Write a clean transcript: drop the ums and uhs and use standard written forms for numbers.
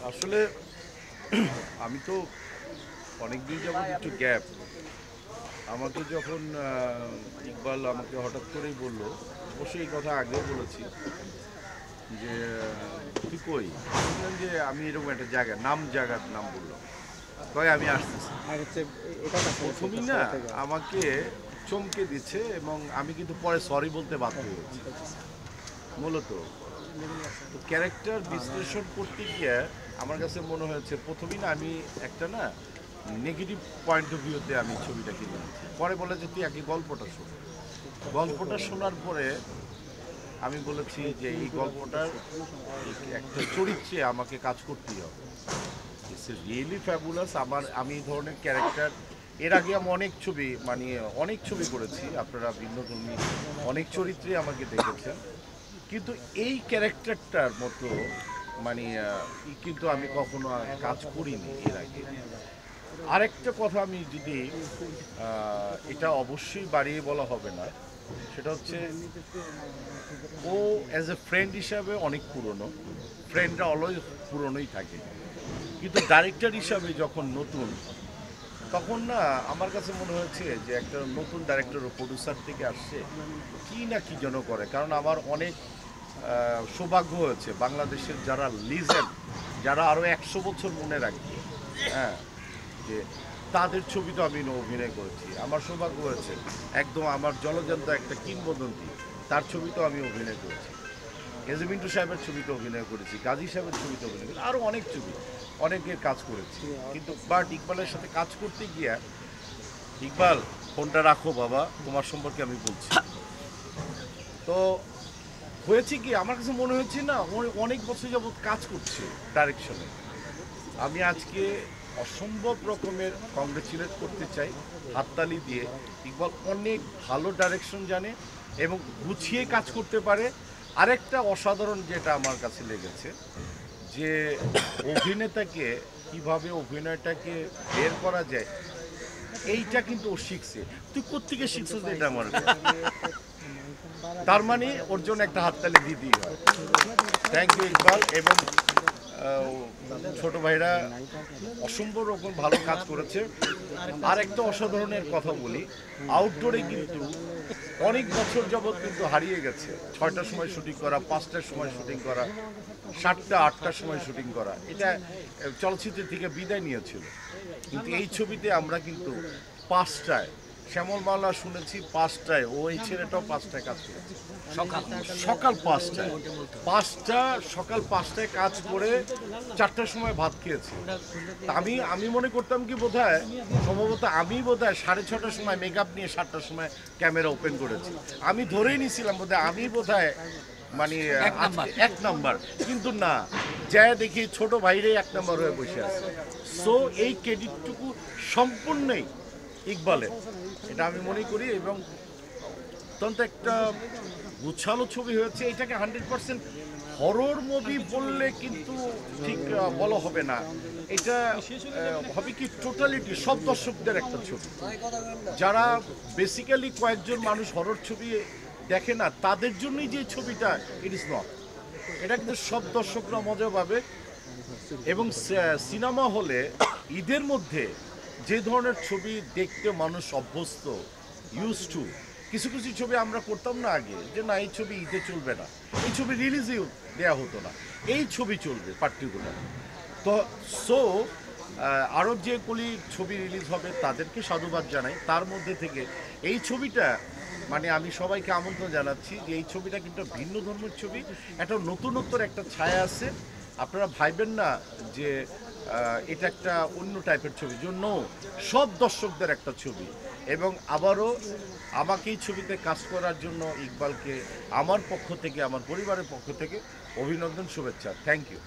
আসলে আমি তো অনেকদিন যাবত একটু গ্যাপ। আমাকে যখন ইকবাল আমাকে হঠাৎ করেই বলল, অবশ্যই এই কথা আগেও বলেছি যে তুই কই, বললাম যে আমি এরকম একটা জায়গার নাম বললাম, কয় আমি আসতেছি। প্রথমেই না আমাকে চমকে দিচ্ছে এবং আমি কিন্তু পরে সরি বলতে বাধ্য হয়েছি মূলত। তো ক্যারেক্টার বিশ্লেষণ করতে গিয়ে আমার কাছে মনে হয়েছে প্রথমেই না আমি একটা না নেগেটিভ পয়েন্ট অফ ভিউতে আমি ছবিটা কিনে নিচ্ছি। পরে বলে যে তুই আগে গল্পটা শোন। গল্পটা শোনার পরে আমি বলেছি যে এই গল্পটার একটা চরিত্রে আমাকে কাজ করতেই হবে। It's really fabulous. আমি এই ধরনের ক্যারেক্টার এর আগে আমি অনেক ছবি করেছি, আপনারা ভিন্নধর্মী অনেক চরিত্রে আমাকে দেখেছেন, কিন্তু এই ক্যারেক্টারটার মতো মানে কিন্তু আমি কখনো কাজ করিনি এর আগে। আরেকটা কথা আমি যদি এটা অবশ্যই বাড়িয়ে বলা হবে না, সেটা হচ্ছে ও অ্যাজ এ ফ্রেন্ড হিসাবে অনেক পুরনো। ফ্রেন্ডরা অলওয়েজ পুরনোই থাকে, কিন্তু ডাইরেক্টর হিসাবে যখন নতুন, তখন না আমার কাছে মনে হয়েছে যে একটা নতুন ডাইরেক্টর ও প্রডিউসার থেকে আসছে, কি না কি যেন করে। কারণ আমার অনেক সৌভাগ্য হয়েছে বাংলাদেশের যারা লিজেন্ড, যারা আরও 100 বছর মনে রাখবে, হ্যাঁ, যে তাদের ছবি তো আমি অভিনয় করেছি। আমার সৌভাগ্য হয়েছে একদম আমার জলজান্ত একটা কিংবদন্তি, তার ছবি তো আমি অভিনয় করেছি। এজে মিন্টু সাহেবের ছবিতে অভিনয় করেছি, গাজী সাহেবের ছবিতে অভিনয় করেছি, আরও অনেক ছবি অনেকের কাজ করেছি। কিন্তু বাট ইকবালের সাথে কাজ করতে গিয়া, ইকবাল ফোনটা রাখো বাবা, তোমার সম্পর্কে আমি বলছি। তো হয়েছে কি, আমার কাছে মনে হচ্ছে না অনেক বছর যাবৎ কাজ করছে ডাইরেকশনে। আমি আজকে অসম্ভব রকমের কংগ্রেচুলেট করতে চাই হাততালি দিয়ে। ইকবাল অনেক ভালো ডাইরেকশন জানে এবং গুছিয়ে কাজ করতে পারে। আরেকটা অসাধারণ যেটা আমার কাছে লেগেছে, যে অভিনেতাকে কিভাবে অভিনয়টাকে বের করা যায়, এইটা কিন্তু ও শিখছে। তুই কোত্থেকে শিখছিস এটা আমার, তার মানে ওর জন্য একটা হাততালি দিতেই হয়। Thank you Iqbal. এবং ছোট ভাইরা অসম্ভব রকম ভালো কাজ করেছে। আর একটা অসাধারণের কথা বলি, আউটডোরে কিন্তু অনেক বছর যাবৎ কিন্তু হারিয়ে গেছে 6টার সময় শুটিং করা, 5টার সময় শুটিং করা, 7টা 8টার সময় শুটিং করা, এটা চলচ্চিত্রের থেকে বিদায় নিয়েছিল। কিন্তু এই ছবিতে আমরা কিন্তু 5টায়, শ্যামল মাওলা শুনেছি 5টায়, ও এই ছেলেটাও 5টায় কাজ করেছে, সকাল 5টায় কাজ করে 4টার সময় ভাত খেয়েছি। আমি মনে করতাম কি সম্ভবত আমি 6:30টার সময় মেকআপ নিয়ে 7টার সময় ক্যামেরা ওপেন করেছি। আমি ধরেই নিয়েছিলাম আমি মানে এক নাম্বার, কিন্তু না, যায় দেখি ছোট ভাইরে 1 নাম্বার হয়ে বসে আছে। সো এই ক্রেডিটটুকু সম্পূর্ণই ইকবালের, এটা আমি মনে করি। এবং অত্যন্ত একটা গুছালো ছবি হয়েছে। এটাকে 100% হরর মুভি বললে কিন্তু ঠিক বলা হবে না। এটা হবে কি টোটালিটি সব দর্শকদের একটা ছবি। যারা বেসিক্যালি কয়েকজন মানুষ হরর ছবি দেখে না, তাদের জন্যই যে ছবিটা, ইট ইজ নট। এটা কিন্তু সব দর্শকরা মজা পাবে। এবং সিনেমা হলে ঈদের মধ্যে যে ধরনের ছবি দেখতে মানুষ অভ্যস্ত, ইউজ টু, কিছু কিছু ছবি আমরা করতাম না আগে, যে না এই ছবি ঈদে চলবে না, এই ছবি রিলিজেও দেওয়া হতো না, এই ছবি চলবে পার্টিকুলার। তো সো আরও যে কলি ছবি রিলিজ হবে তাদেরকে সাধুবাদ জানাই। তার মধ্যে থেকে এই ছবিটা মানে আমি সবাইকে আমন্ত্রণ জানাচ্ছি যে এই ছবিটা কিন্তু ভিন্ন ধর্মের ছবি, একটা নতুনত্বর একটা ছায়া আছে। আপনারা ভাইবেন না যে এটা একটা অন্য টাইপের ছবি, জন্য সব দর্শকদের একটা ছবি। এবং আবারও আমাকে এই ছবিতে কাজ করার জন্য ইকবালকে আমার পক্ষ থেকে, আমার পরিবারের পক্ষ থেকে অভিনন্দন, শুভেচ্ছা। Thank you.